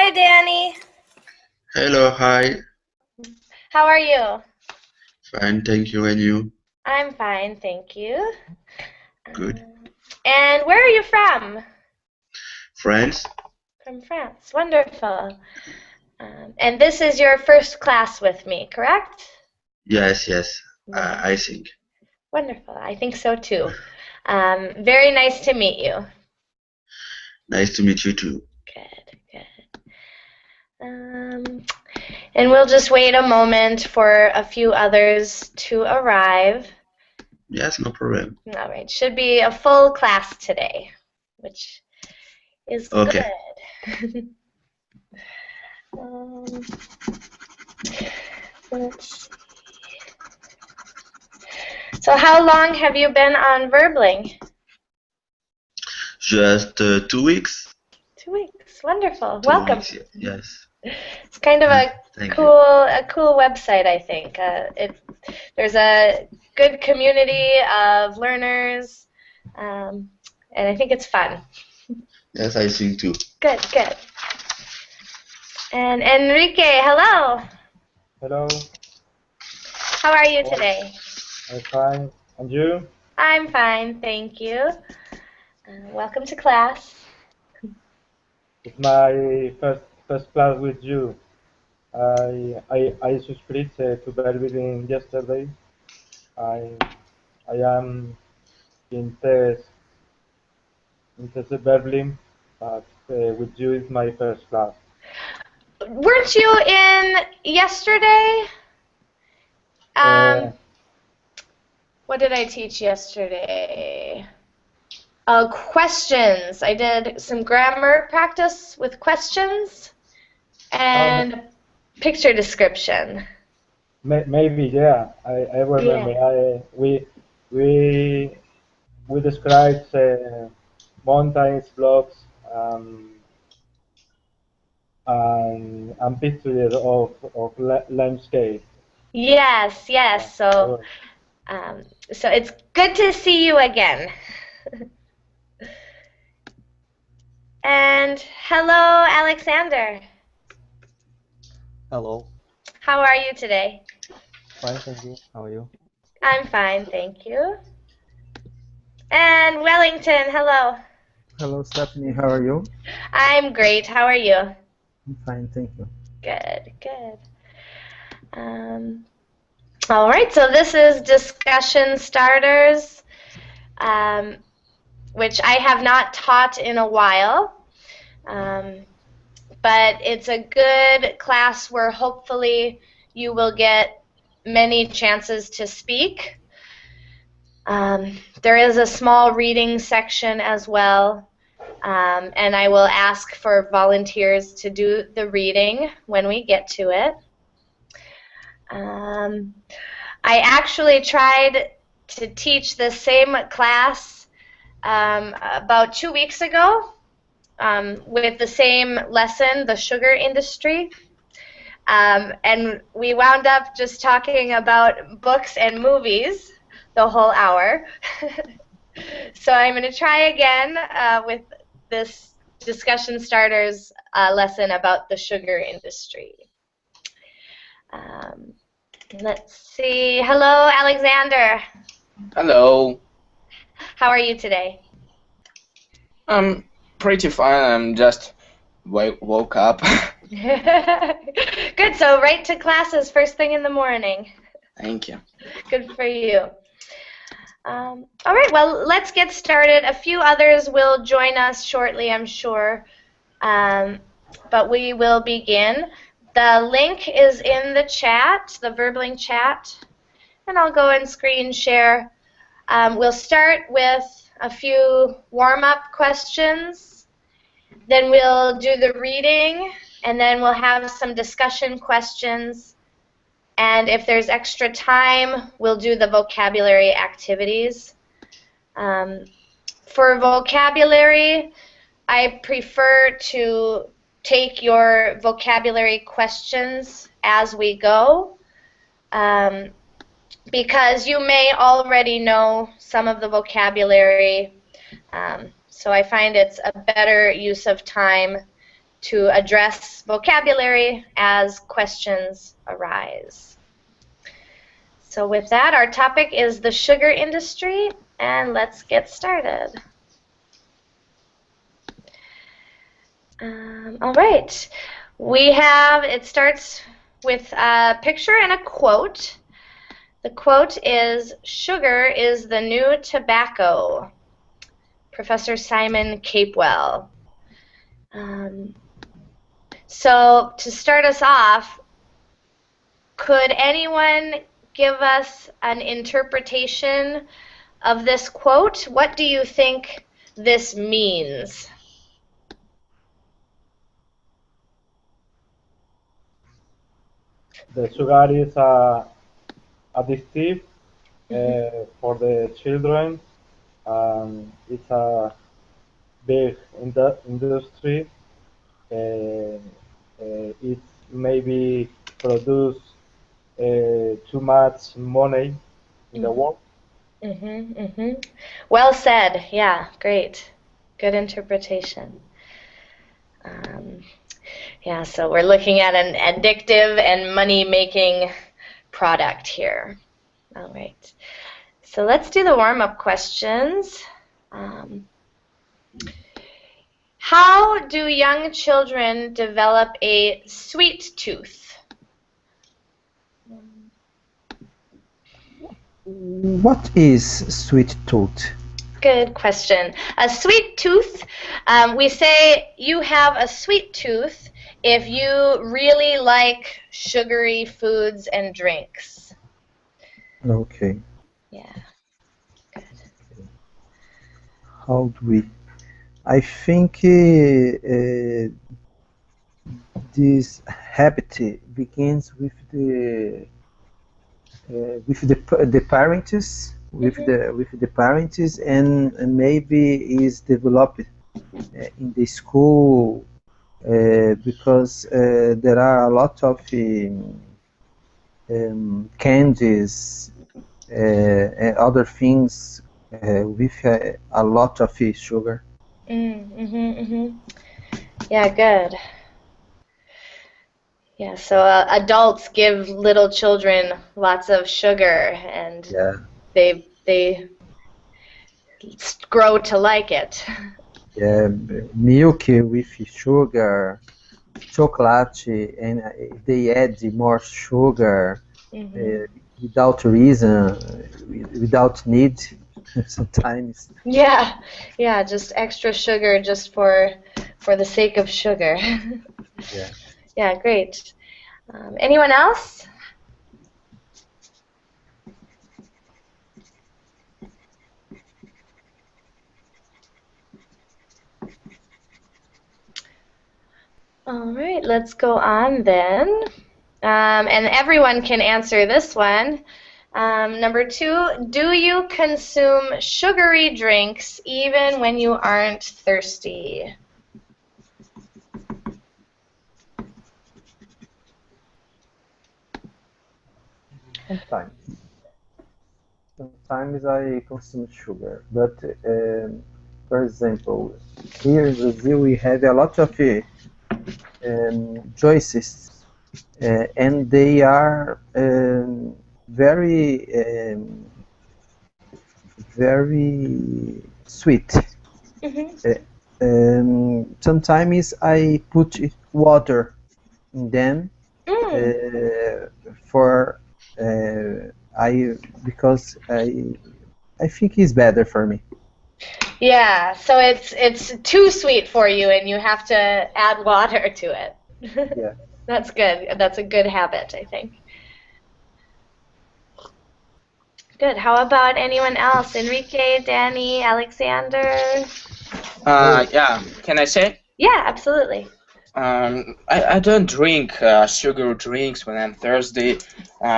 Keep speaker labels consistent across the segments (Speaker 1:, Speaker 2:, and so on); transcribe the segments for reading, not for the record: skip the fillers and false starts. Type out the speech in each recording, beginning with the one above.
Speaker 1: Hi, Danny.
Speaker 2: Hello, hi.
Speaker 1: How are you?
Speaker 2: Fine, thank you. And you?
Speaker 1: I'm fine, thank you.
Speaker 2: Good.
Speaker 1: And where are you from?
Speaker 2: Friends?
Speaker 1: From France. Wonderful. And this is your first class with me, correct?
Speaker 2: Yes.
Speaker 1: Wonderful.
Speaker 2: I think.
Speaker 1: Wonderful. I think so too. Very nice to meet you.
Speaker 2: Nice to meet you too.
Speaker 1: Good. And we'll just wait a moment for a few others to arrive.
Speaker 2: Yes, no problem.
Speaker 1: All right. Should be a full class today, which is
Speaker 2: Okay.
Speaker 1: good. Let's see. So how long have you been on Verbling?
Speaker 2: Just 2 weeks?
Speaker 1: 2 weeks. Wonderful.
Speaker 2: 2 weeks,
Speaker 1: Welcome.
Speaker 2: yes.
Speaker 1: It's kind of a
Speaker 2: Thank
Speaker 1: cool website, I think. There's a good community of learners, and I think it's fun.
Speaker 2: Yes, I think too.
Speaker 1: Good. And Enrique, hello.
Speaker 3: Hello.
Speaker 1: How are you today?
Speaker 3: I'm fine. And you?
Speaker 1: I'm fine, thank you. Welcome to class.
Speaker 3: It's my first class with you. I subscribed to Verbling yesterday. I am in test Verbling, but with you is my first class.
Speaker 1: Weren't you in yesterday? What did I teach yesterday? Questions. I did some grammar practice with questions and picture description.
Speaker 3: Maybe, yeah. I remember.
Speaker 1: Yeah.
Speaker 3: We described mountains, blocks, and pictures of landscape.
Speaker 1: Yes.
Speaker 3: Yeah.
Speaker 1: So it's good to see you again. And hello, Alexander.
Speaker 4: Hello.
Speaker 1: How are you today?
Speaker 4: Fine, thank you. How are you?
Speaker 1: I'm fine, thank you. And Wellington, hello.
Speaker 4: Hello, Stephanie. How are you?
Speaker 1: I'm great. How are you?
Speaker 4: I'm fine, thank you.
Speaker 1: Good. All right, so this is discussion starters, which I have not taught in a while, but it's a good class where hopefully you will get many chances to speak. There is a small reading section as well, and I will ask for volunteers to do the reading when we get to it. I actually tried to teach the same class about 2 weeks ago with the same lesson, the sugar industry. And we wound up just talking about books and movies the whole hour. So I'm going to try again with this discussion starters lesson about the sugar industry. Let's see. Hello, Alexander.
Speaker 5: Hello.
Speaker 1: How are you today?
Speaker 5: I'm pretty fine. I'm just woke up.
Speaker 1: Good. So right to classes first thing in the morning.
Speaker 5: Thank you.
Speaker 1: Good for you. All right. Well, let's get started. A few others will join us shortly, I'm sure. But we will begin. The link is in the chat, the Verbling chat, and I'll go and screen share. We'll start with a few warm-up questions, then we'll do the reading, and then we'll have some discussion questions, and if there's extra time, we'll do the vocabulary activities. For vocabulary, I prefer to take your vocabulary questions as we go, because you may already know some of the vocabulary, so I find it's a better use of time to address vocabulary as questions arise. So with that, our topic is the sugar industry, and let's get started. All right. It starts with a picture and a quote. The quote is, "Sugar is the new tobacco." Professor Simon Capewell. So to start us off, could anyone give us an interpretation of this quote? What do you think this means?
Speaker 3: The sugar is addictive for the children. It's a big industry. It maybe produce too much money in the world.
Speaker 1: Well said. Yeah, great. Good interpretation. Yeah, so we're looking at an addictive and money-making product here. All right. So let's do the warm-up questions. How do young children develop a sweet tooth?
Speaker 4: What is sweet tooth?
Speaker 1: Good question. A sweet tooth, we say you have a sweet tooth if you really like sugary foods and drinks.
Speaker 4: Okay.
Speaker 1: Yeah.
Speaker 4: How do we? I think this habit begins with the parents, with the parents, and maybe is developed in the school because there are a lot of candies and other things with a lot of sugar.
Speaker 1: Yeah, good. Yeah, so adults give little children lots of sugar, and
Speaker 4: Yeah.
Speaker 1: they grow to like it.
Speaker 4: Yeah, milk with sugar, chocolate, and they add more sugar without reason, without need, sometimes.
Speaker 1: Yeah, just extra sugar just for the sake of sugar.
Speaker 4: Yeah.
Speaker 1: Yeah, great. Anyone else? All right, let's go on then. And everyone can answer this one. Number 2, do you consume sugary drinks even when you aren't thirsty?
Speaker 4: Sometimes. Sometimes I consume sugar, but for example, here in Brazil we have a lot of juices, and they are very very sweet. Sometimes I put water in them for because I think it's better for me.
Speaker 1: Yeah, so it's too sweet for you, and you have to add water to it.
Speaker 4: Yeah.
Speaker 1: That's good. That's a good habit, I think. Good. How about anyone else? Enrique, Danny, Alexander?
Speaker 5: Yeah, can I say?
Speaker 1: Yeah, absolutely.
Speaker 5: I don't drink sugar drinks when I'm thirsty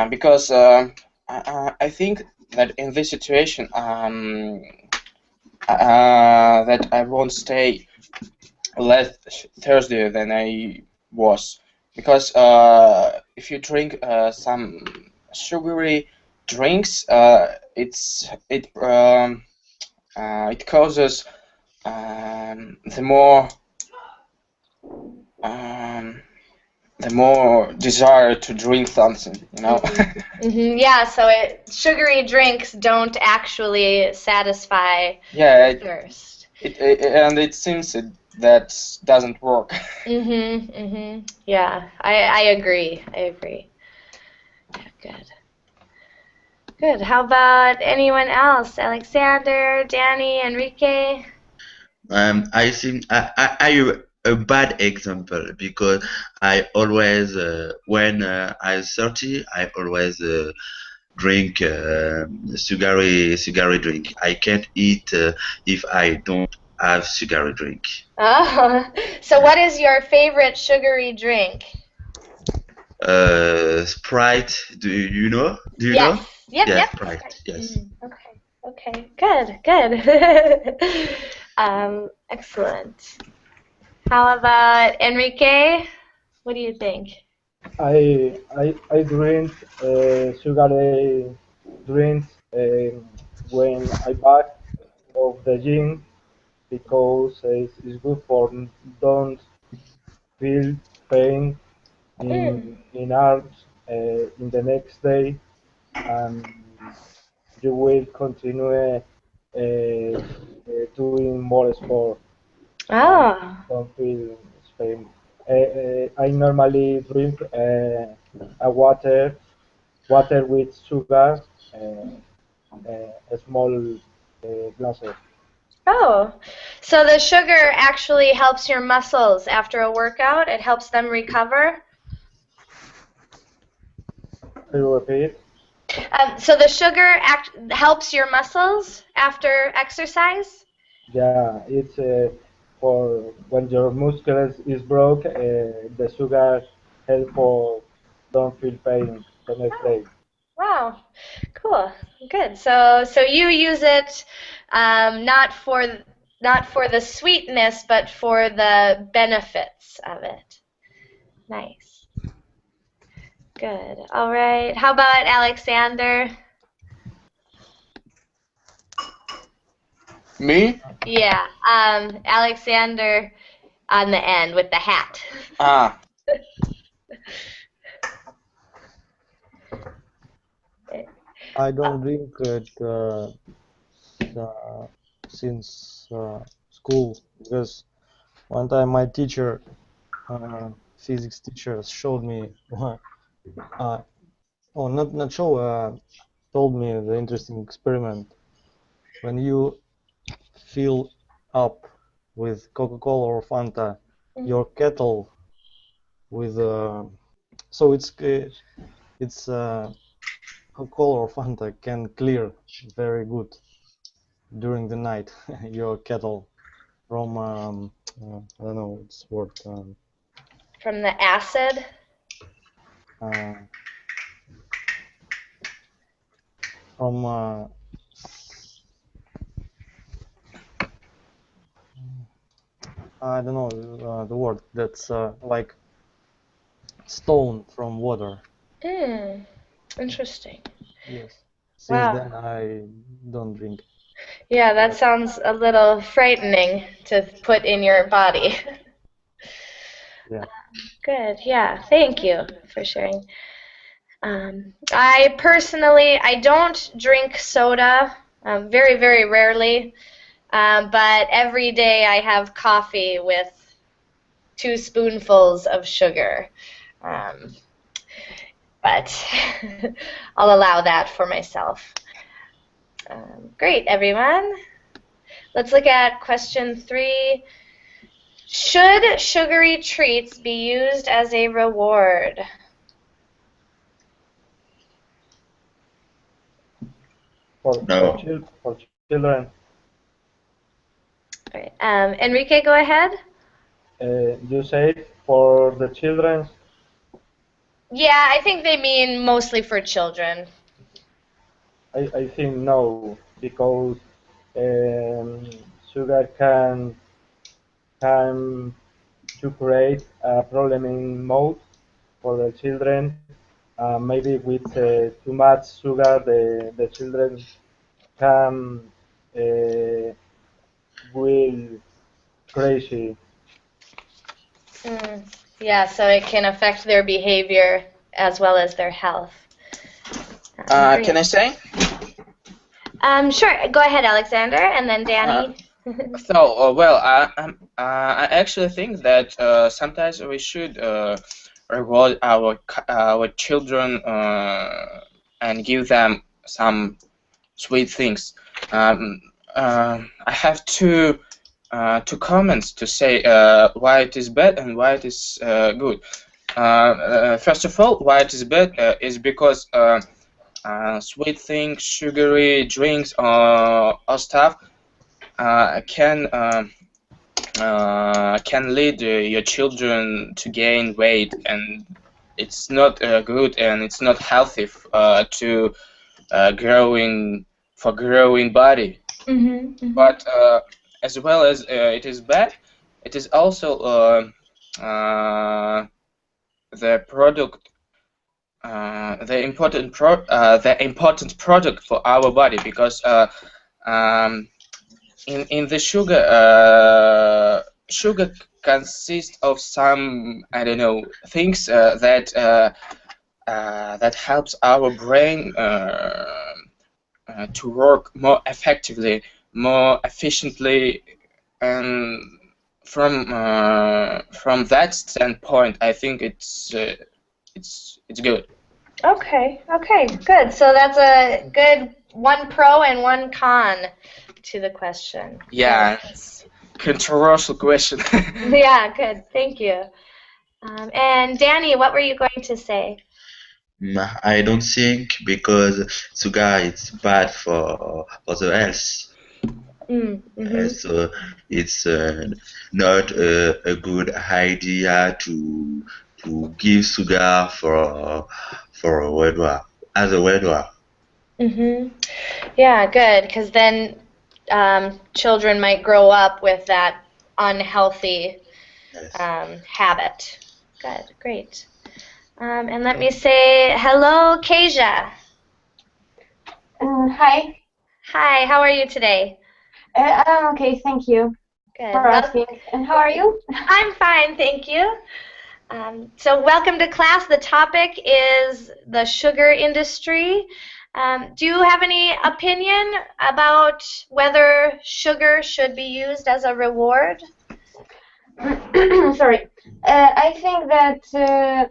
Speaker 5: because I think that in this situation that I won't stay less thirsty than I was, because if you drink some sugary drinks, it causes the more the more desire to drink something, you know.
Speaker 1: Yeah, so sugary drinks don't actually satisfy
Speaker 5: Yeah,
Speaker 1: thirst.
Speaker 5: and it seems that doesn't work.
Speaker 1: Yeah, I agree. I agree. Good. Good. How about anyone else? Alexander, Danny, Enrique?
Speaker 2: I think I a bad example because I always when I'm 30 I always drink sugary drink. I can't eat if I don't have sugary drink.
Speaker 1: Oh, so what is your favorite sugary drink?
Speaker 2: Sprite, do you know? Do you
Speaker 1: Yes.
Speaker 2: know?
Speaker 1: Yep,
Speaker 2: Yes,
Speaker 1: yep.
Speaker 2: Sprite. Yes.
Speaker 1: Okay. Good. Excellent. How about Enrique? What do you think?
Speaker 3: I drink sugary drinks when I back of the gym because it's good for don't feel pain in arms in the next day, and you will continue doing more sport and
Speaker 1: Oh.
Speaker 3: don't feel pain. I normally drink a water with sugar, a small glasses.
Speaker 1: Oh. So the sugar actually helps your muscles after a workout? It helps them recover?
Speaker 3: Can you repeat?
Speaker 1: So the sugar helps your muscles after exercise?
Speaker 3: Yeah, it's for when your muscles is broke, the sugar help for don't feel pain the next
Speaker 1: Oh,
Speaker 3: day.
Speaker 1: wow. Cool. Good. So you use it not for the sweetness, but for the benefits of it. Nice. Good. All right. How about Alexander?
Speaker 5: Me?
Speaker 1: Yeah. Alexander on the end with the hat.
Speaker 5: Ah,
Speaker 6: I don't drink it since school because one time my teacher, physics teacher, showed me, not show, told me the interesting experiment. When you fill up with Coca-Cola or Fanta your kettle with, so it's Coca-Cola or Fanta can clear very good during the night your kettle from I don't know what's the word
Speaker 1: From the acid?
Speaker 6: uh, from I don't know the word that's like stone from water.
Speaker 1: Interesting.
Speaker 6: Yes. Since
Speaker 1: Wow.
Speaker 6: then I don't drink.
Speaker 1: Yeah, that sounds a little frightening to put in your body.
Speaker 6: Yeah.
Speaker 1: Good. Yeah. Thank you for sharing. I personally, I don't drink soda, very, very rarely, but every day I have coffee with 2 spoonfuls of sugar. But I'll allow that for myself. Great, everyone. Let's look at question 3. Should sugary treats be used as a reward?
Speaker 2: No.
Speaker 3: For children,
Speaker 1: All right. Enrique, go ahead.
Speaker 3: you said for the children.
Speaker 1: Yeah, I think they mean mostly for children.
Speaker 3: I think no, because sugar can to create a problem in mouth for the children. Maybe with too much sugar, the children can will crazy.
Speaker 1: Yeah, so it can affect their behavior as well as their health.
Speaker 5: Can I say?
Speaker 1: Sure. Go ahead, Alexander, and then Danny.
Speaker 5: So, well, I actually think that sometimes we should reward our children and give them some sweet things. I have two comments to say why it is bad and why it is good. First of all, why it is bad is because sweet things, sugary drinks, or stuff can lead your children to gain weight, and it's not good and it's not healthy to growing body. But as well as it is bad, it is also the product, the important product for our body, because in the sugar consists of some, I don't know, things that helps our brain to work more effectively, more efficiently, and from that standpoint, I think it's good.
Speaker 1: Okay, good. So that's a good one pro and one con to the question.
Speaker 5: Yeah, controversial question.
Speaker 1: Yeah, good. Thank you. And Danny, what were you going to say?
Speaker 2: I don't think because sugar is bad for the health. So it's not a good idea to give sugar for a red war as a red war.
Speaker 1: Yeah, good, because then children might grow up with that unhealthy habit. Good, great. And let me say hello, Kasia.
Speaker 7: Hi.
Speaker 1: Hi, how are you today?
Speaker 7: I'm okay, thank you for asking. And how are you?
Speaker 1: I'm fine, thank you. So welcome to class. The topic is the sugar industry. Do you have any opinion about whether sugar should be used as a reward?
Speaker 7: Sorry. I think that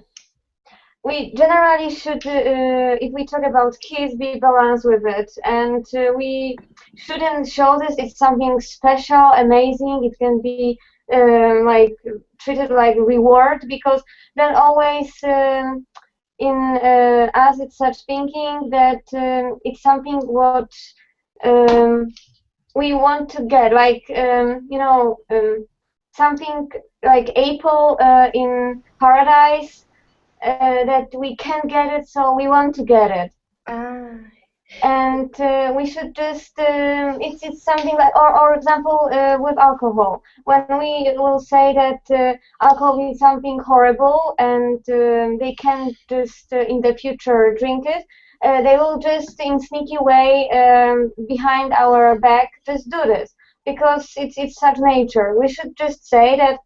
Speaker 7: we generally should, if we talk about kids, be balanced with it. And we shouldn't show this it's something special, amazing. It can be like treated like reward, because then always in us it's such thinking that it's something what we want to get, like something like apple in paradise, that we can get it, so we want to get it. And we should just it's something like, or example with alcohol, when we will say that alcohol is something horrible and they can just in the future drink it, they will just in sneaky way behind our back just do this, because it's such nature. We should just say that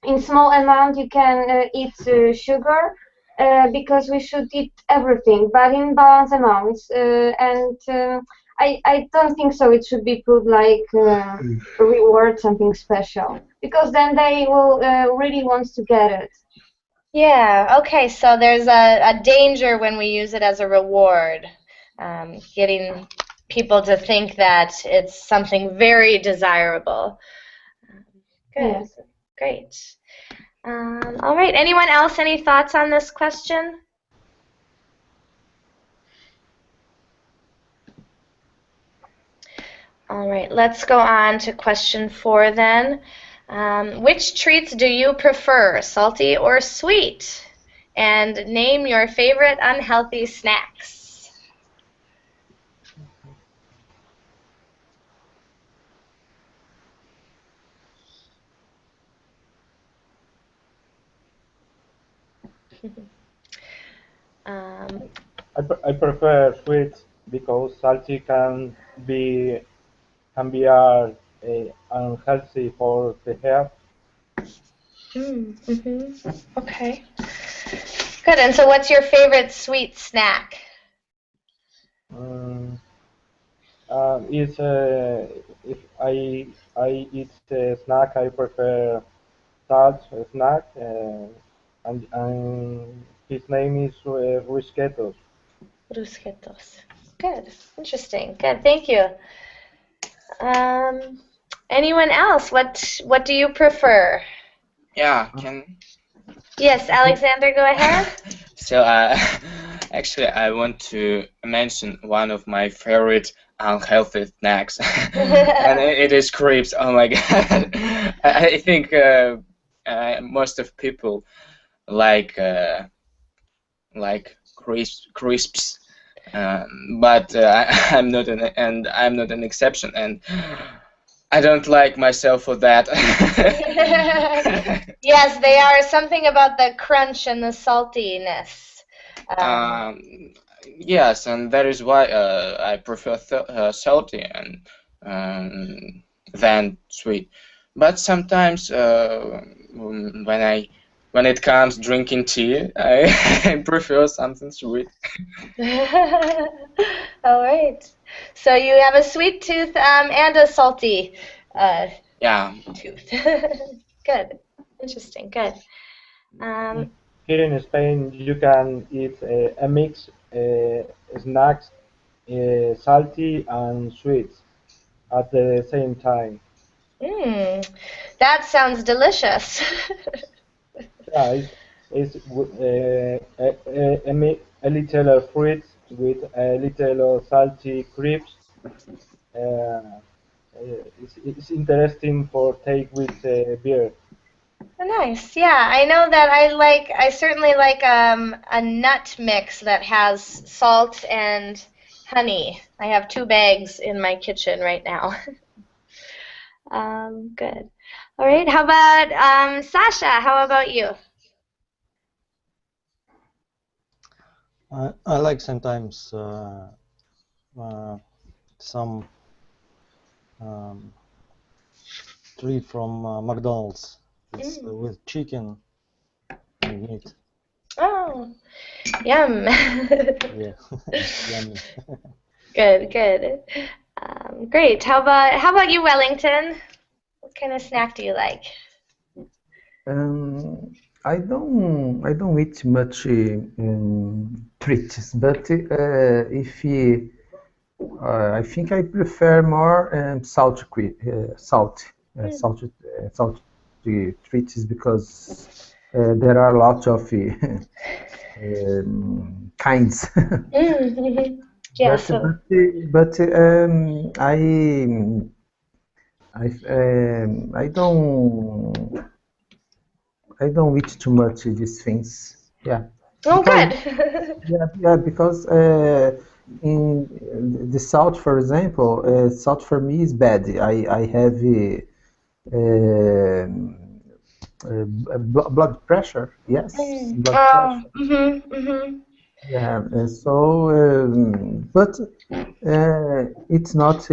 Speaker 7: in small amount you can eat sugar, because we should eat everything, but in balanced amounts. And I don't think so it should be put like reward, something special, because then they will really want to get it.
Speaker 1: Yeah, okay, so there's a danger when we use it as a reward, getting people to think that it's something very desirable. Good, yes. Great. All right, anyone else, any thoughts on this question? All right, let's go on to question 4 then. Which treats do you prefer, salty or sweet? And name your favorite unhealthy snacks.
Speaker 3: I prefer sweet, because salty can be unhealthy for the health.
Speaker 1: Mm-hmm. Okay. Good. And so, what's your favorite sweet snack?
Speaker 3: Is if I eat a snack, I prefer salt snack, and his name is Rusquetos.
Speaker 1: Brusquetos. Good. Interesting. Good. Thank you. Um, anyone else? What do you prefer?
Speaker 5: Yeah, can.
Speaker 1: Yes, Alexander, go ahead.
Speaker 5: So, actually, I want to mention one of my favorite unhealthy snacks, and it is crepes. Oh my God! I think most of people like crisps, but I'm not an exception, and I don't like myself for that.
Speaker 1: Yes, they are something about the crunch and the saltiness.
Speaker 5: Yes, and that is why I prefer salty and than sweet. But sometimes when it comes drinking tea, I prefer something sweet.
Speaker 1: All right. So you have a sweet tooth and a salty
Speaker 5: Yeah.
Speaker 1: tooth. Good. Interesting. Good.
Speaker 3: Here in Spain, you can eat a mix snacks, salty and sweet at the same time.
Speaker 1: That sounds delicious.
Speaker 3: Yeah, it's a little fruit with a little salty crisps. It's interesting for take with beer.
Speaker 1: Nice. Yeah, I know that I certainly like a nut mix that has salt and honey. I have 2 bags in my kitchen right now. Good. All right. How about Sasha? How about you?
Speaker 6: I like sometimes some treat from McDonald's. It's with chicken and meat.
Speaker 1: Oh, yum.
Speaker 6: Yeah, yummy.
Speaker 1: Good, good. Great. How about you, Wellington? What kind of snack do you like?
Speaker 4: I don't eat much treats, but I think I prefer more salty treats because there are lots of kinds.
Speaker 1: Yeah.
Speaker 4: But I don't eat too much these things. Yeah.
Speaker 1: Oh, good.
Speaker 4: Because in the salt, for example, salt for me is bad. I have blood pressure. Yes, blood pressure. Yeah. But it's not.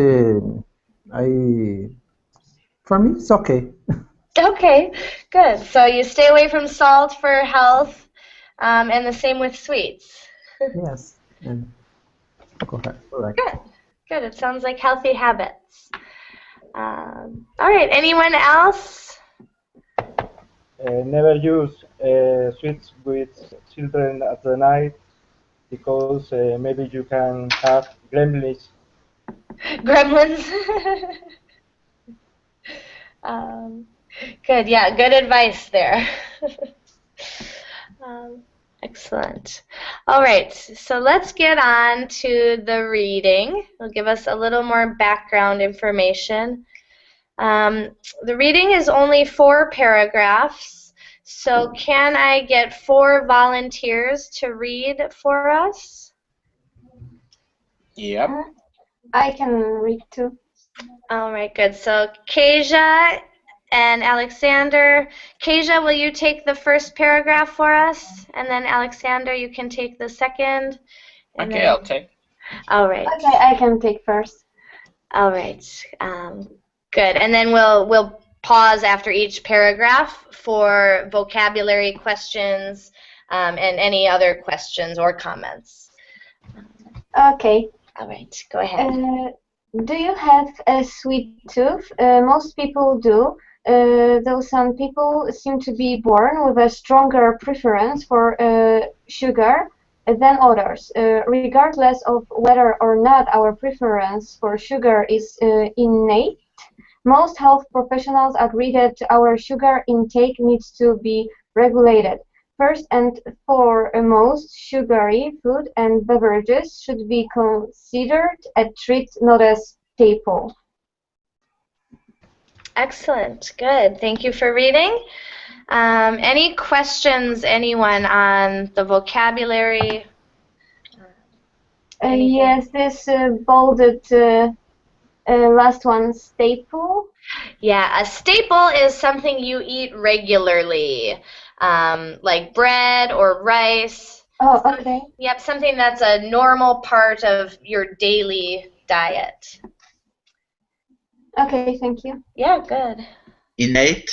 Speaker 4: For me, it's okay.
Speaker 1: Okay, good. So you stay away from salt for health, and the same with sweets.
Speaker 4: Yes. Correct.
Speaker 1: Good, good. It sounds like healthy habits. All right. Anyone else?
Speaker 3: Never use sweets with children at the night because maybe you can have gremlins.
Speaker 1: Gremlins. Good. Yeah. Good advice there. Excellent. All right, so let's get on to the reading. It'll give us a little more background information. The reading is only 4 paragraphs, so can I get 4 volunteers to read for us?
Speaker 5: Yep.
Speaker 7: I can read too.
Speaker 1: All right, good. So Kasia and Alexander. Kasia, will you take the first paragraph for us? And then Alexander, you can take the second.
Speaker 5: Okay, I'll take.
Speaker 1: All right.
Speaker 7: Okay, I can take first.
Speaker 1: All right. Good. And then we'll pause after each paragraph for vocabulary questions and any other questions or comments.
Speaker 7: Okay.
Speaker 1: All right, go ahead.
Speaker 7: Do you have a sweet tooth? Most people do, though some people seem to be born with a stronger preference for sugar than others. Regardless of whether or not our preference for sugar is innate, most health professionals agree that our sugar intake needs to be regulated. First and foremost, sugary food and beverages should be considered a treat, not a staple.
Speaker 1: Excellent. Good. Thank you for reading. Any questions, anyone, on the vocabulary?
Speaker 7: Yes, this bolded last one, staple.
Speaker 1: Yeah, a staple is something you eat regularly, like bread or rice.
Speaker 7: Oh, okay.
Speaker 1: Yep, something that's a normal part of your daily diet.
Speaker 7: Okay, thank you.
Speaker 1: Yeah, good.
Speaker 2: Innate?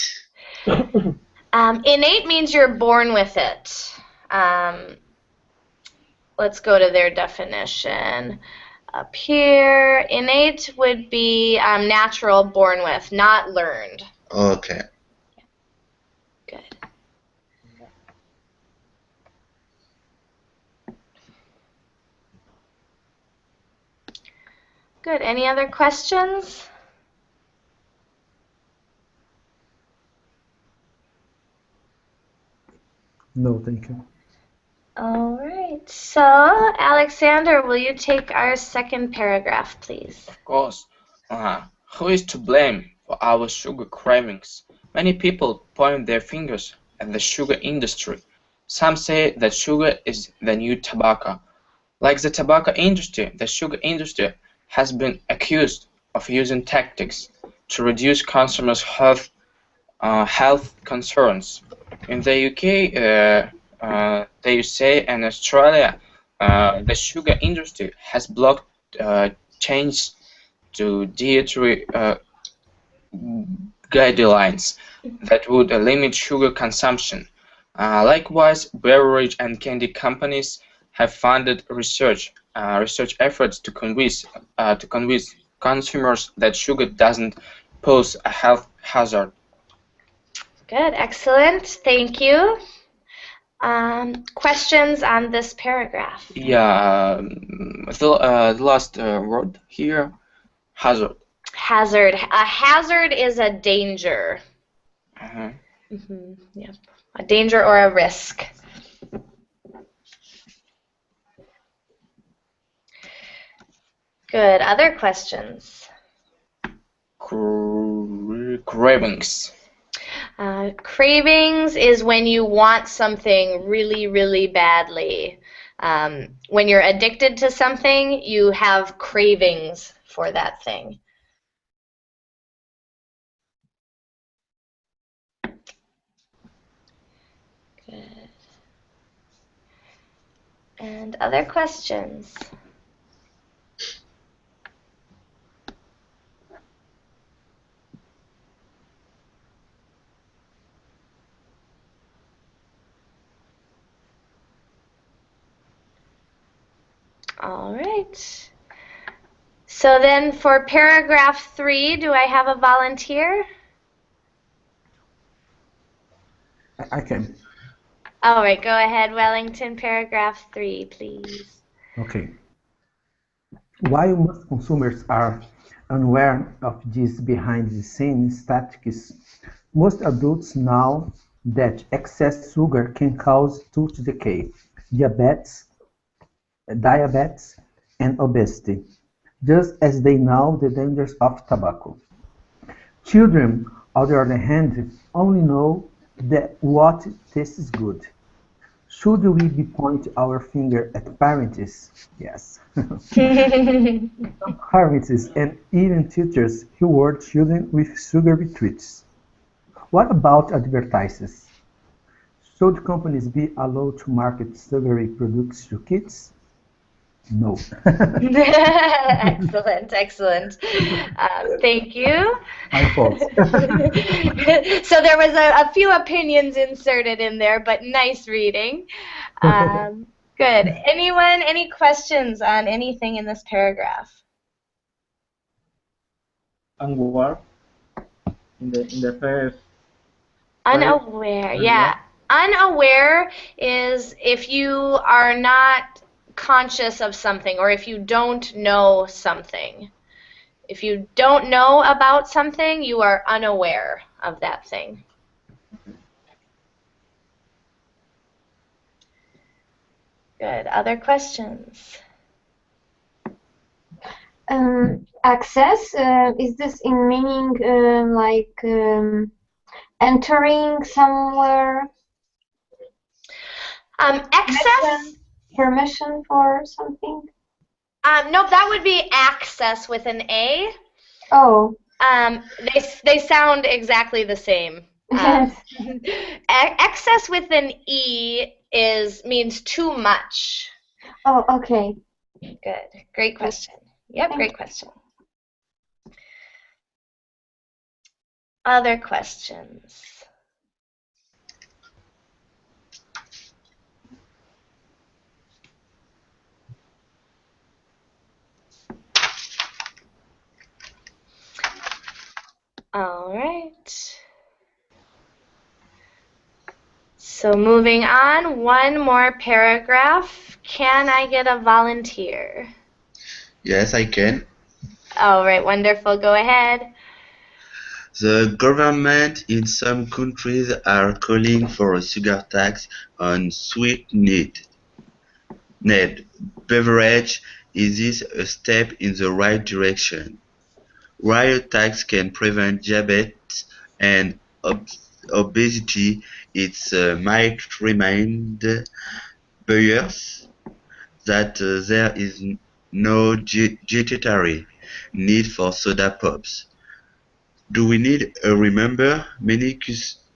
Speaker 1: Innate means you're born with it. Let's go to their definition. Up here, innate would be natural, born with, not learned.
Speaker 2: Okay.
Speaker 1: Good. Good. Any other questions?
Speaker 4: No, thank you.
Speaker 1: All right. So, Alexander, will you take our second paragraph, please?
Speaker 5: Of course. Who is to blame for our sugar cravings? Many people point their fingers at the sugar industry. Some say that sugar is the new tobacco. Like the tobacco industry, the sugar industry has been accused of using tactics to reduce consumers' health concerns. In the UK, the USA, and Australia, the sugar industry has blocked change to dietary guidelines that would limit sugar consumption. Likewise, beverage and candy companies have funded research efforts to convince consumers that sugar doesn't pose a health hazard.
Speaker 1: Good, excellent, thank you. Questions on this paragraph?
Speaker 5: Yeah, the last word here, hazard.
Speaker 1: Hazard. A hazard is a danger. Yep. A danger or a risk. Good. Other questions?
Speaker 5: Cravings.
Speaker 1: Cravings is when you want something really, really badly. When you're addicted to something, you have cravings for that thing. Good. And other questions? All right. So then for paragraph 3, do I have a volunteer?
Speaker 4: I can.
Speaker 1: All right, go ahead, Wellington. Paragraph 3, please.
Speaker 4: Okay. While most consumers are unaware of these behind-the-scenes statistics, most adults know that excess sugar can cause tooth decay, diabetes, and obesity, just as they know the dangers of tobacco. Children, on the other hand, only know that what tastes good. Should we be pointing our finger at parents? Yes. Parents and even teachers who reward children with sugary treats. What about advertisements? Should companies be allowed to market sugary products to kids?
Speaker 8: No.
Speaker 1: Excellent, excellent. Thank you.
Speaker 8: My fault.
Speaker 1: So there was a few opinions inserted in there, but nice reading. Good. Anyone, any questions on anything in this paragraph?
Speaker 3: Unaware in the first.
Speaker 1: Unaware, yeah. Unaware is if you are not conscious of something or if you don't know something. If you don't know about something, you are unaware of that thing. Good. Other questions?
Speaker 7: Access, is this in meaning like entering somewhere?
Speaker 1: Excess?
Speaker 7: Permission for something?
Speaker 1: No, that would be access with an A.
Speaker 7: Oh.
Speaker 1: They sound exactly the same. Excess with an E means too much.
Speaker 7: Oh, okay.
Speaker 1: Good. Great question. Yep, great question. Other questions? All right. So moving on, one more paragraph. Can I get a volunteer?
Speaker 2: Yes, I can.
Speaker 1: All right, wonderful. Go ahead.
Speaker 2: The government in some countries are calling for a sugar tax on sweetened beverage. Is this a step in the right direction? While a tax can prevent diabetes and obesity, it might remind buyers that there is no dietary need for soda pops. Do we need a reminder? Many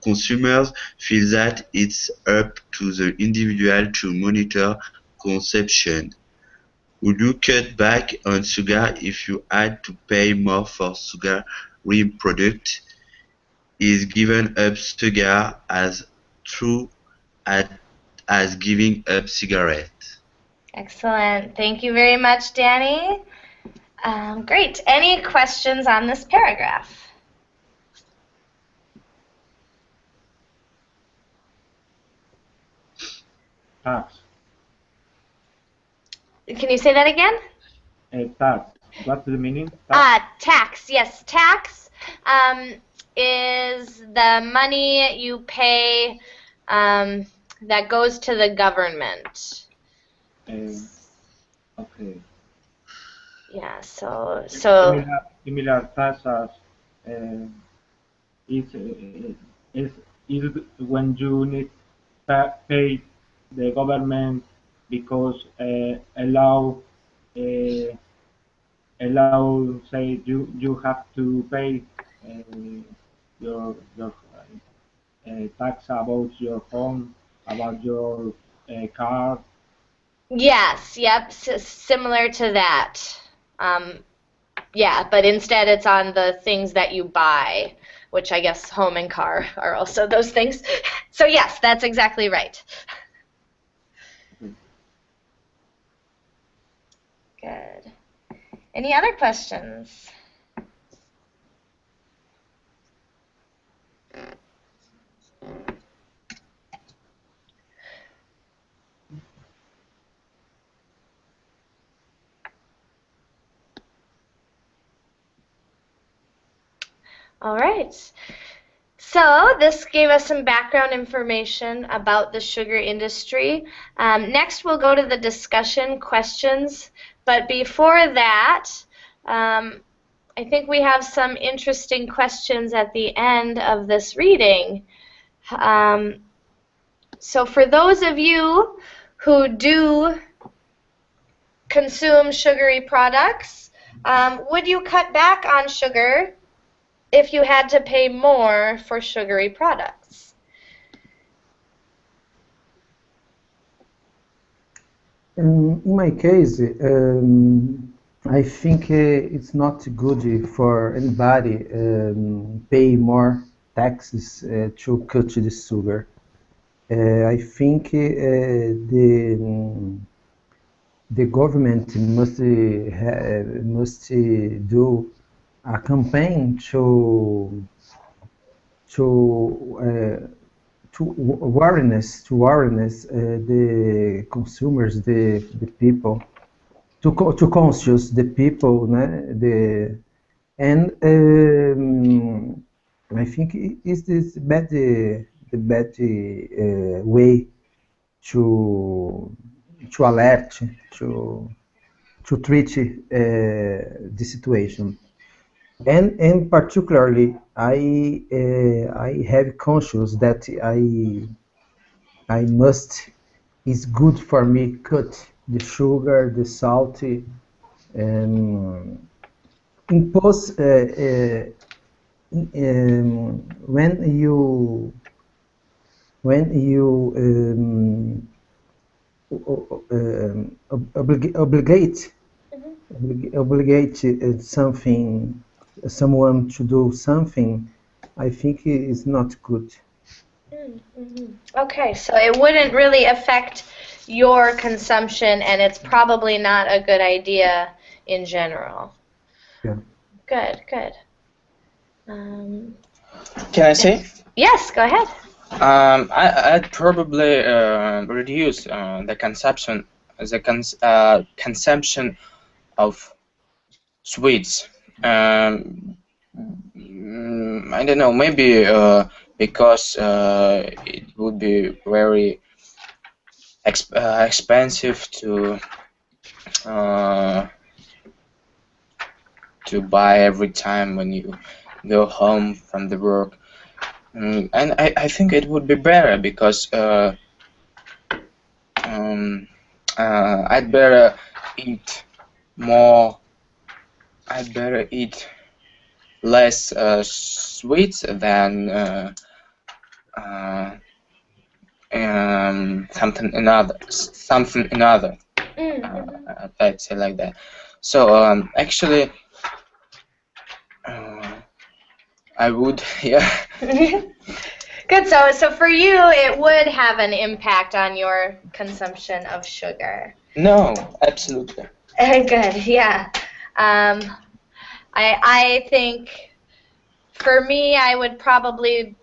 Speaker 2: consumers feel that it's up to the individual to monitor consumption. Would you cut back on sugar if you had to pay more for sugary products? Is giving up sugar as true as giving up cigarettes?
Speaker 1: Excellent. Thank you very much, Danny. Great. Any questions on this paragraph?
Speaker 3: Tax.
Speaker 1: Can you say that again?
Speaker 3: Tax. What's the meaning?
Speaker 1: Tax. Yes, tax is the money you pay that goes to the government.
Speaker 3: Okay.
Speaker 1: Yeah. So.
Speaker 3: Similar tax as is when you need pay the government because allow say you have to pay your tax about your home, about your car.
Speaker 1: Yes. Yep. Similar to that. Yeah, but instead it's on the things that you buy, which I guess home and car are also those things. So yes, that's exactly right. Good. Any other questions? All right. So this gave us some background information about the sugar industry. Next, we'll go to the discussion questions. But before that, I think we have some interesting questions at the end of this reading. So for those of you who do consume sugary products, would you cut back on sugar if you had to pay more for sugary products?
Speaker 4: In my case, I think it's not good for anybody pay more taxes to cut the sugar. I think the government must do a campaign to to awareness the consumers, the people, to conscious the people, né? And I think is this bad the bad way to alert to treat the situation. And particularly, I have conscious that I must is good for me cut the sugar, the salt, and impose when you obligate something someone to do something, I think it is not good.
Speaker 1: Okay, so it wouldn't really affect your consumption, and it's probably not a good idea in general.
Speaker 4: Yeah.
Speaker 1: Good, good.
Speaker 5: Can I say?
Speaker 1: Yes, go ahead.
Speaker 5: I'd probably reduce the consumption of sweets. I don't know, maybe because it would be very expensive to buy every time when you go home from the work. And I think it would be better because I'd better eat more. I'd better eat less sweets than something another. I'd say like that. So actually, I would, yeah.
Speaker 1: Good. So for you, it would have an impact on your consumption of sugar.
Speaker 5: No, absolutely.
Speaker 1: Good. Yeah. I think for me, I would probably.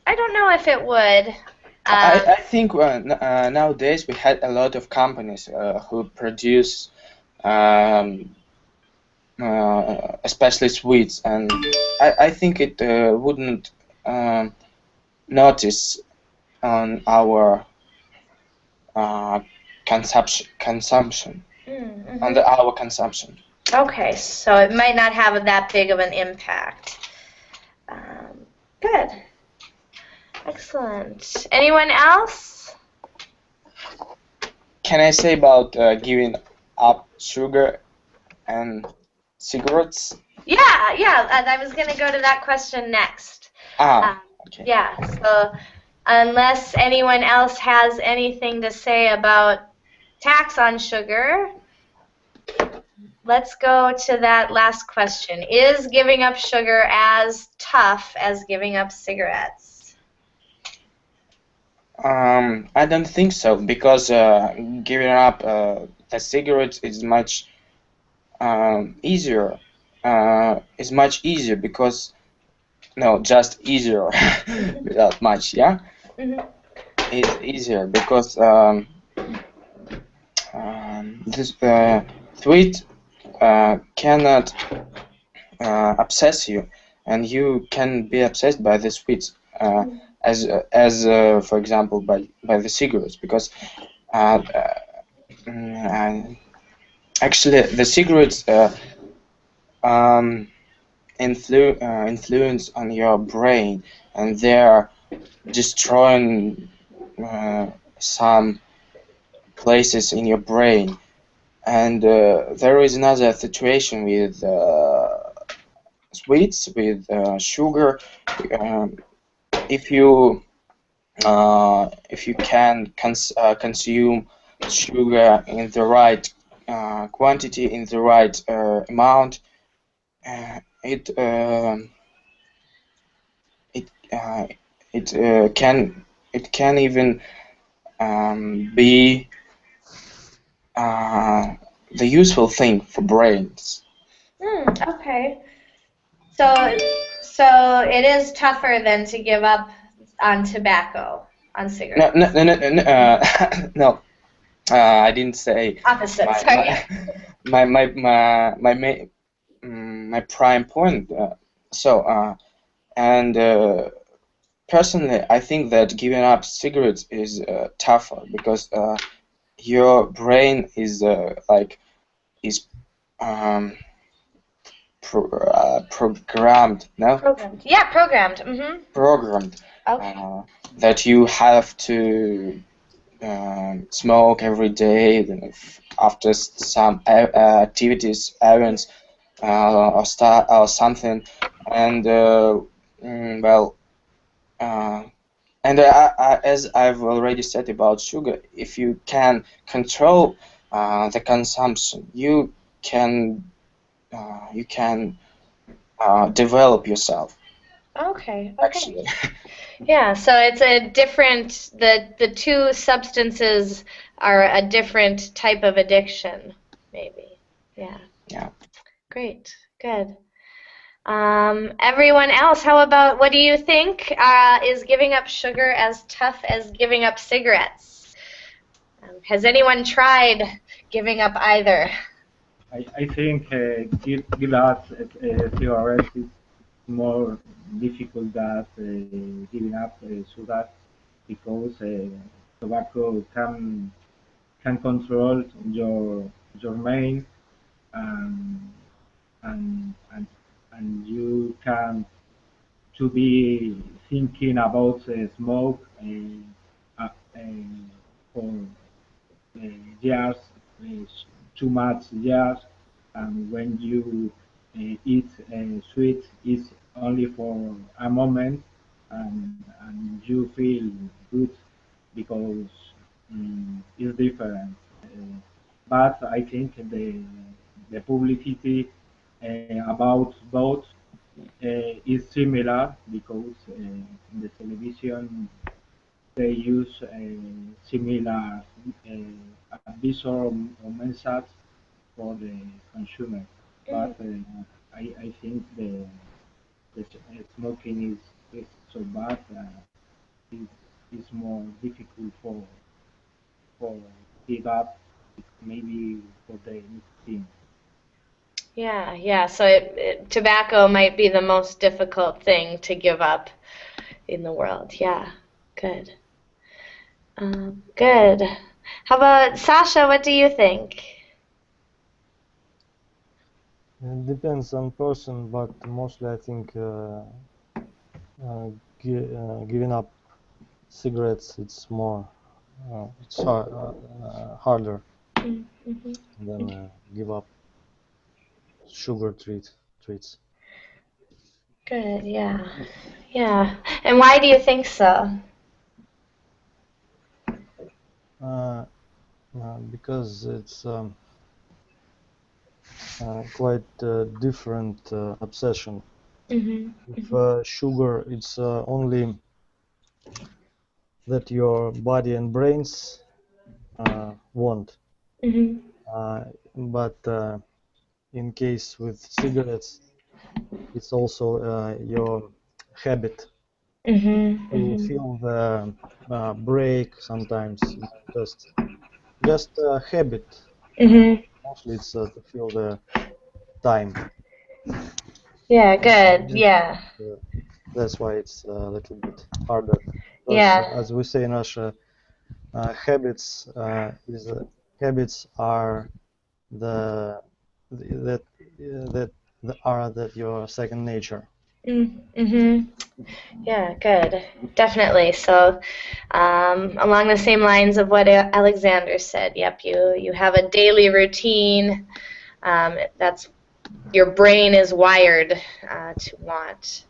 Speaker 1: I don't know if it would.
Speaker 5: I think nowadays we had a lot of companies who produce especially sweets, and I think it wouldn't notice on our consumption under our consumption.
Speaker 1: Okay, so it might not have that big of an impact. Good. Excellent. Anyone else?
Speaker 5: Can I say about giving up sugar and cigarettes?
Speaker 1: Yeah. I was going to go to that question next.
Speaker 5: Okay.
Speaker 1: Yeah, so unless anyone else has anything to say about tax on sugar, let's go to that last question. Is giving up sugar as tough as giving up cigarettes?
Speaker 5: I don't think so, because giving up the cigarettes is much easier. It's much easier because just easier without much, yeah. It's easier because this sweet cannot obsess you, and you can be obsessed by the sweets. As for example by the cigarettes, because actually the cigarettes influence on your brain, and they're destroying some places in your brain. And there is another situation with sweets, with sugar. If you can consume sugar in the right quantity, in the right amount, it it can even be the useful thing for brains.
Speaker 1: Okay. So it is tougher than to give up on tobacco, on cigarettes.
Speaker 5: No. I didn't say
Speaker 1: Opposite. Sorry.
Speaker 5: my prime point. Personally, I think that giving up cigarettes is tougher because your brain is programmed. No.
Speaker 1: Programmed. Yeah, programmed. Mm-hmm.
Speaker 5: Programmed.
Speaker 1: Okay.
Speaker 5: That you have to smoke every day after some activities, errands, or something, and as I've already said about sugar, if you can control the consumption, you can develop yourself.
Speaker 1: Okay.
Speaker 5: Actually.
Speaker 1: Yeah, so it's a different, the two substances are a different type of addiction, maybe. Yeah.
Speaker 5: Yeah.
Speaker 1: Great. Good. Everyone else, how about, what do you think? Is giving up sugar as tough as giving up cigarettes? Has anyone tried giving up either?
Speaker 3: I think give up cigarettes is more difficult than giving up sugar because tobacco can control your mind and and and and you can to be thinking about smoke for years, too much years, and when you eat sweet, it's only for a moment, and you feel good because it's different. But I think the publicity about both is similar because in the television they use similar visual or message for the consumer. But I think the smoking is so bad it's more difficult for give up maybe for the nicotine.
Speaker 1: Yeah. So tobacco might be the most difficult thing to give up in the world. Yeah. Good. Good. How about Sasha? What do you think?
Speaker 6: It depends on person, but mostly I think giving up cigarettes it's more harder than give up sugar treats.
Speaker 1: Good. Yeah. And why do you think so?
Speaker 6: Because it's quite different obsession. If sugar, it's only that your body and brains want. But in case with cigarettes, it's also your habit. You feel the break sometimes, just a habit. Mostly it's to feel the time.
Speaker 1: Yeah, good. Yeah.
Speaker 6: That's why it's a little bit harder. Because,
Speaker 1: yeah.
Speaker 6: As we say in Russia, habits are that your second nature.
Speaker 1: Yeah, good. Definitely. So, along the same lines of what Alexander said, yep, you have a daily routine. That's your brain is wired to want.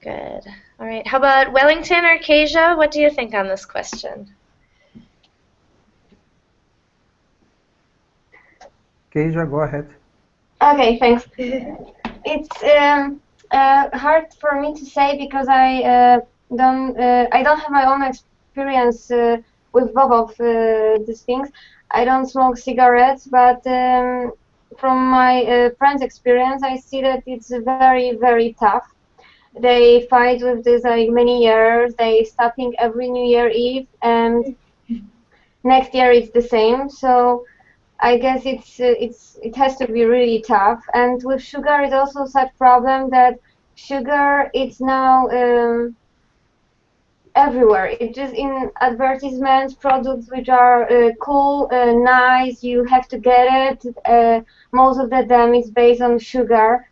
Speaker 1: Good. All right. How about Wellington or Kasia? What do you think on this question?
Speaker 4: Keija, go ahead.
Speaker 7: Okay, thanks. It's hard for me to say because I don't have my own experience with both of these things. I don't smoke cigarettes, but from my friends' experience, I see that it's very, very tough. They fight with this like many years. They stopping every New Year Eve, and next year it's the same. So I guess it has to be really tough. And with sugar, it's also such problem that sugar it's now everywhere. It's just in advertisements, products which are cool, nice. You have to get it. Most of the them is based on sugar.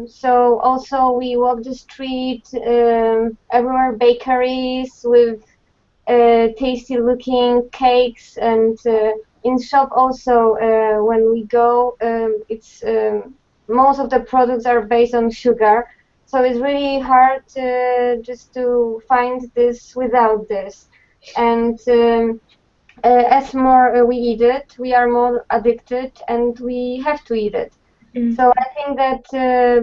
Speaker 7: So also we walk the street everywhere, bakeries with tasty looking cakes, and in shop also when we go it's most of the products are based on sugar, so it's really hard just to find this without this. And as more we eat it, we are more addicted and we have to eat it. So I think that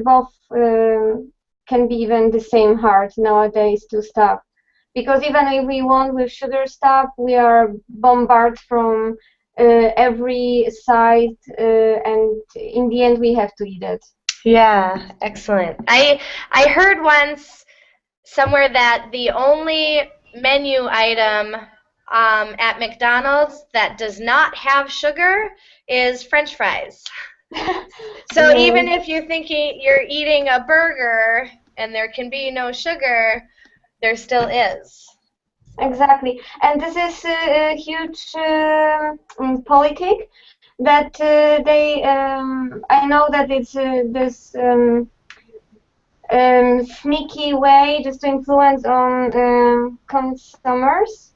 Speaker 7: both can be even the same hard nowadays to stop. Because even if we want with sugar stop, we are bombarded from every side, and in the end we have to eat it.
Speaker 1: Yeah, excellent. I heard once somewhere that the only menu item at McDonald's that does not have sugar is French fries. So even if you're thinking you're eating a burger and there can be no sugar, there still is.
Speaker 7: Exactly, and this is a huge politic that they. I know that it's this sneaky way just to influence on consumers.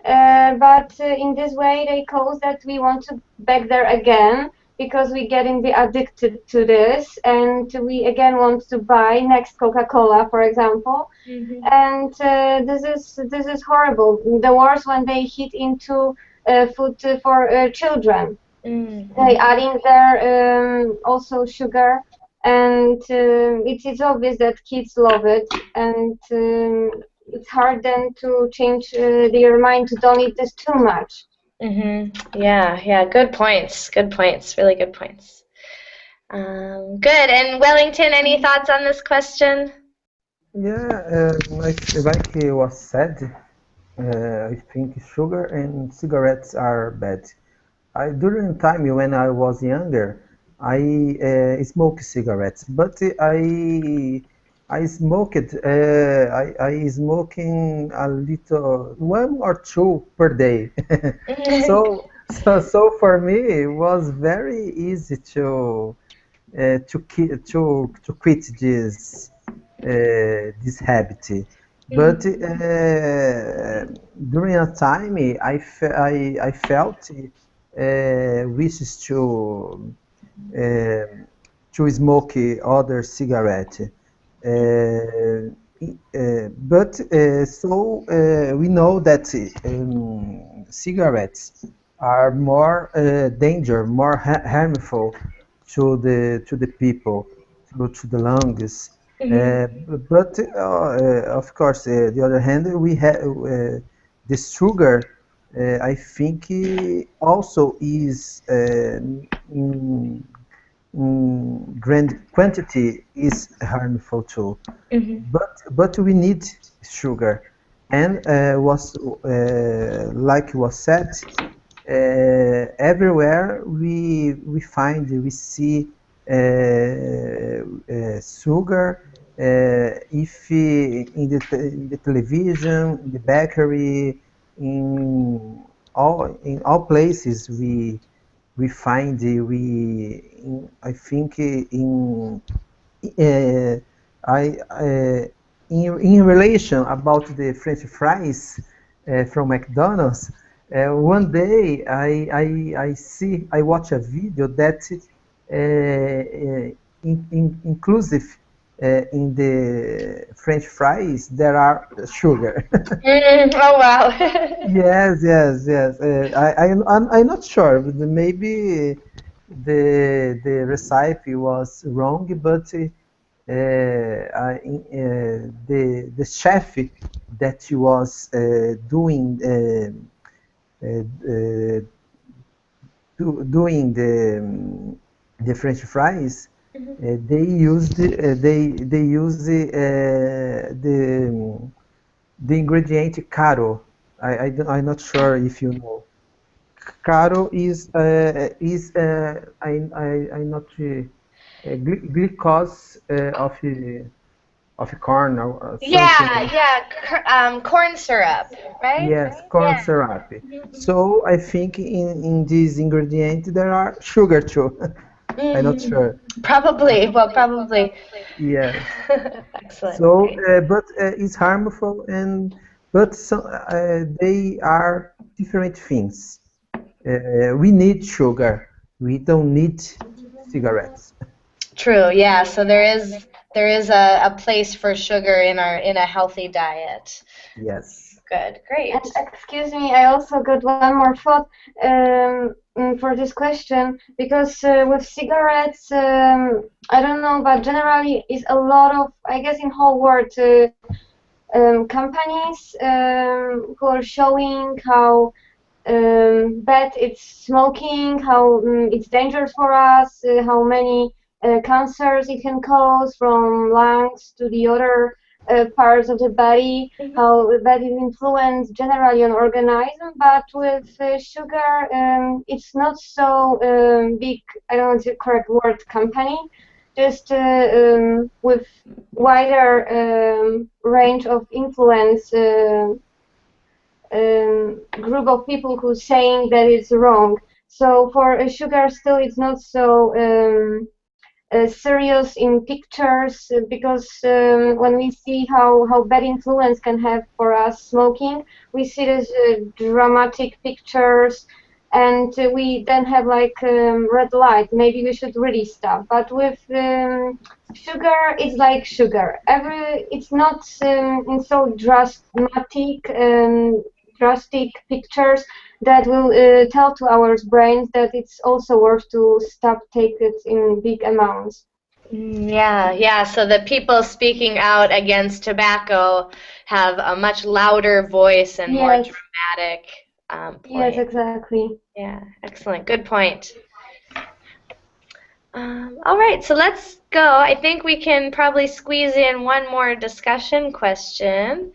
Speaker 7: But in this way, they cause that we want to back there again because we getting be addicted to this, and we again want to buy next Coca-Cola, for example. And this is horrible. The worst when they hit into food for children. They adding there also sugar, and it's obvious that kids love it, and it's hard then to change their mind to don't eat this too much.
Speaker 1: Yeah, good points. Good points. Really good points. Good. And Wellington, any thoughts on this question?
Speaker 4: Yeah, like it was said, I think sugar and cigarettes are bad. During the time when I was younger, I smoked cigarettes, but I smoked I smoking a little, one or two per day. So for me it was very easy to quit this habit. But during a time I felt wishes to smoke other cigarette. But we know that cigarettes are more more harmful to the people, to the lungs. But of course, the other hand, we have the sugar. I think also is in grand quantity is harmful too. But we need sugar, and was like was said, everywhere we see sugar. If in the television, in the bakery, in all places we find I think in relation about the French fries from McDonald's. One day I watch a video that inclusive in the French fries there are sugar.
Speaker 1: Oh wow.
Speaker 4: Yes, yes, yes. I'm not sure, but maybe the recipe was wrong, but the chef that was doing doing the French fries, they use the ingredient caro. I'm not sure if you know. Caro I'm not glucose of corn or something.
Speaker 1: Corn syrup, right?
Speaker 4: Yes, corn syrup. So I think in this ingredient there are sugar too. I'm not sure.
Speaker 1: Probably. Well, probably.
Speaker 4: Yes.
Speaker 1: Excellent.
Speaker 4: So, but it's harmful, but they are different things. We need sugar. We don't need cigarettes.
Speaker 1: True. Yeah. So there is a place for sugar in a healthy diet.
Speaker 4: Yes.
Speaker 1: Good. Great.
Speaker 7: Excuse me, I also got one more thought for this question, because with cigarettes, I don't know, but generally is a lot of, I guess in whole world, companies who are showing how bad it's smoking, how it's dangerous for us, how many cancers it can cause from lungs to the other parts of the body, how bad it influence generally on organism. But with sugar, it's not so big, I don't know the correct word, company, just with wider range of influence group of people who's saying that it's wrong. So for sugar still it's not so serious in pictures, because when we see how bad influence can have for us smoking, we see these dramatic pictures, and we then have like red light, maybe we should really stop. But with sugar, it's like sugar. It's not in so drastic pictures that will tell to our brains that it's also worth to stop take it in big amounts.
Speaker 1: Yeah. So the people speaking out against tobacco have a much louder voice and more dramatic point.
Speaker 7: Yes, exactly.
Speaker 1: Yeah, excellent. Good point. All right, so let's go. I think we can probably squeeze in one more discussion question.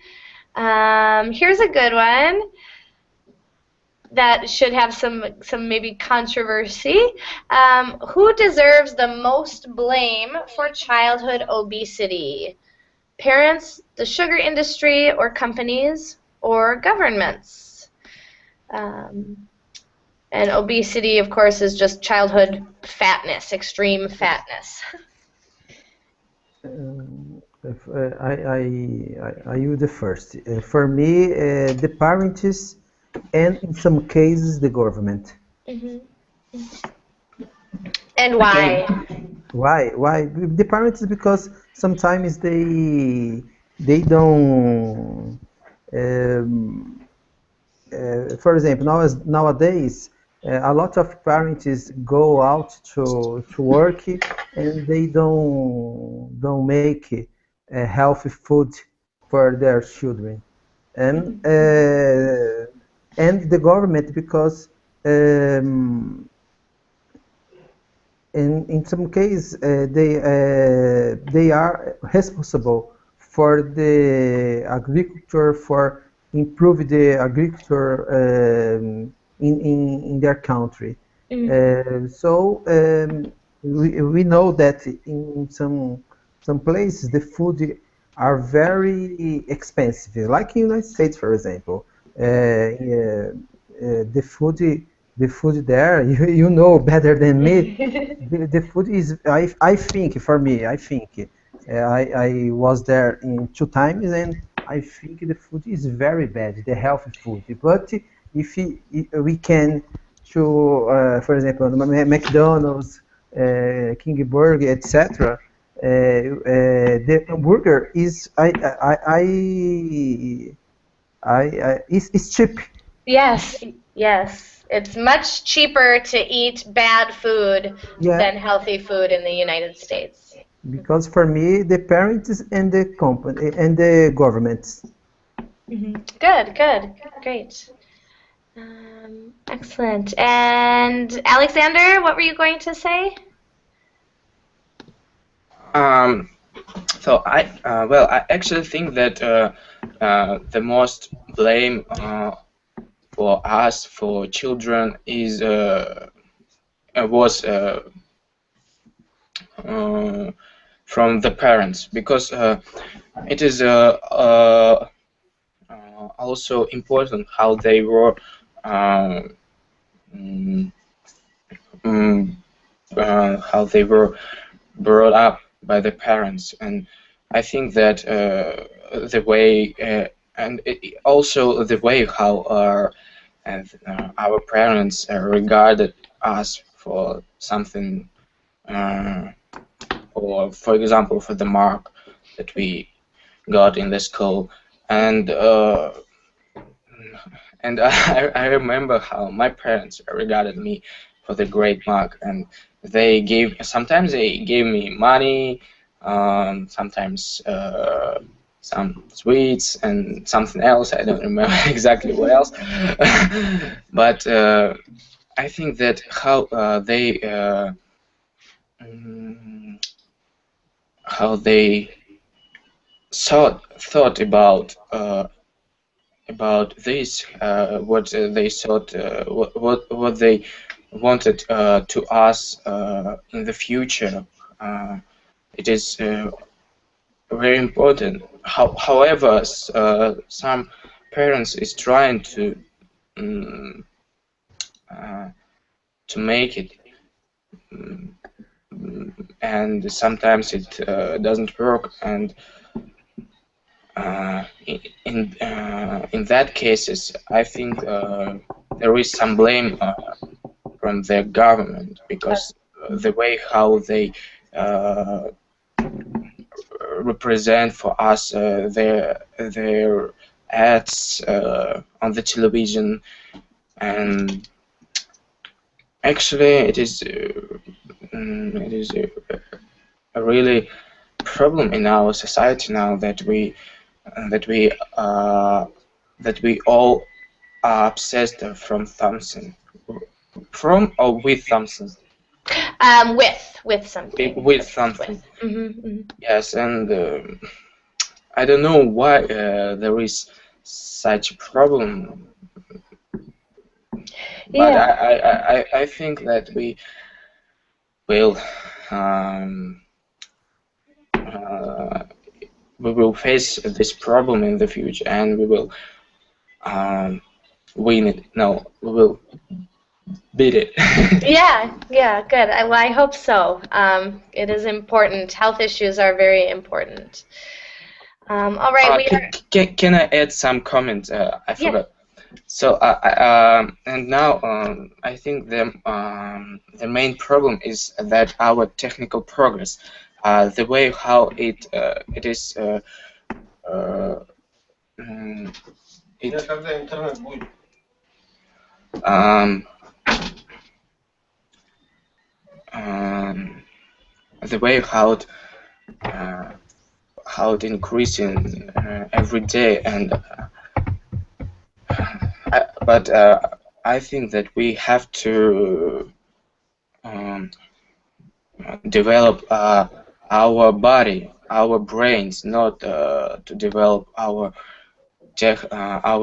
Speaker 1: Here's a good one that should have some maybe controversy. Who deserves the most blame for childhood obesity? Parents, the sugar industry, or companies, or governments? And obesity, of course, is just childhood fatness, extreme fatness.
Speaker 4: I use the first. For me, the parents, and in some cases, the government.
Speaker 1: And why?
Speaker 4: Why? The parents, because sometimes they don't. For example, nowadays, a lot of parents go out to work and they don't make healthy food for their children, and the government, because in some cases they are responsible for the agriculture, for improve the agriculture in their country. So we know that in some places the food are very expensive, like in the United States, for example. The food there, you know better than me. The food is, I think, for me, I was there in 2 times, and I think the food is very bad, the healthy food. But if we can, for example, McDonald's, King Burger, etc., the burger is is cheap.
Speaker 1: Yes, yes. It's much cheaper to eat bad food
Speaker 4: Yeah,
Speaker 1: than healthy food in the United States.
Speaker 4: because for me, the parents and the company and the governments.
Speaker 1: Good, good, great. Excellent. And Alexander, what were you going to say?
Speaker 5: So I actually think that the most blame for us, for children, is was from the parents, because it is also important how they were mm, how they were brought up by the parents. And I think that the way and also the way how our parents regarded us for something, or for example for the mark that we got in the school. And I remember how my parents regarded me for the great mark, and sometimes they gave me money, sometimes some sweets and something else. I don't remember exactly what else. But I think that how they thought about this, what they thought, what they wanted to us in the future. It is very important. However, some parents is trying um, to make it, and sometimes it doesn't work. And in that cases, I think there is some blame from the government, because the way how they represent for us their ads on the television. And actually it is a really problem in our society now, that we all are obsessed from something, from or with something.
Speaker 1: With something.
Speaker 5: With something.
Speaker 1: With.
Speaker 5: Yes, and I don't know why there is such a problem. But
Speaker 1: Yeah.
Speaker 5: I think that we will face this problem in the future, and we will win it. No, we will beat it.
Speaker 1: Yeah, good. Well, I hope so. It is important. Health issues are very important. All right,
Speaker 5: can I add some comments? I forgot. So and now I think the main problem is that our technical progress, the way how it is the way how it increasing every day. And but I think that we have to develop our body, our brains, not to develop our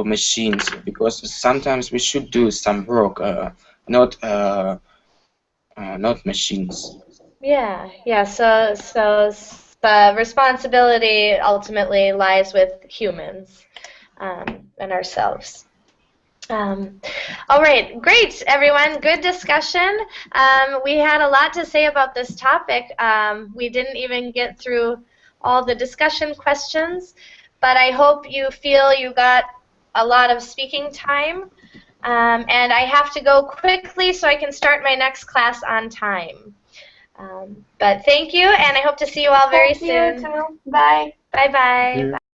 Speaker 5: machines, because sometimes we should do some work, not machines.
Speaker 1: Yeah. So the responsibility ultimately lies with humans and ourselves. All right, great, everyone. Good discussion. We had a lot to say about this topic. We didn't even get through all the discussion questions, but I hope you feel you got a lot of speaking time. And I have to go quickly so I can start my next class on time. But thank you, and I hope to see you all very
Speaker 7: Thank you
Speaker 1: soon.
Speaker 7: too. Bye.
Speaker 1: Bye-bye.
Speaker 3: you.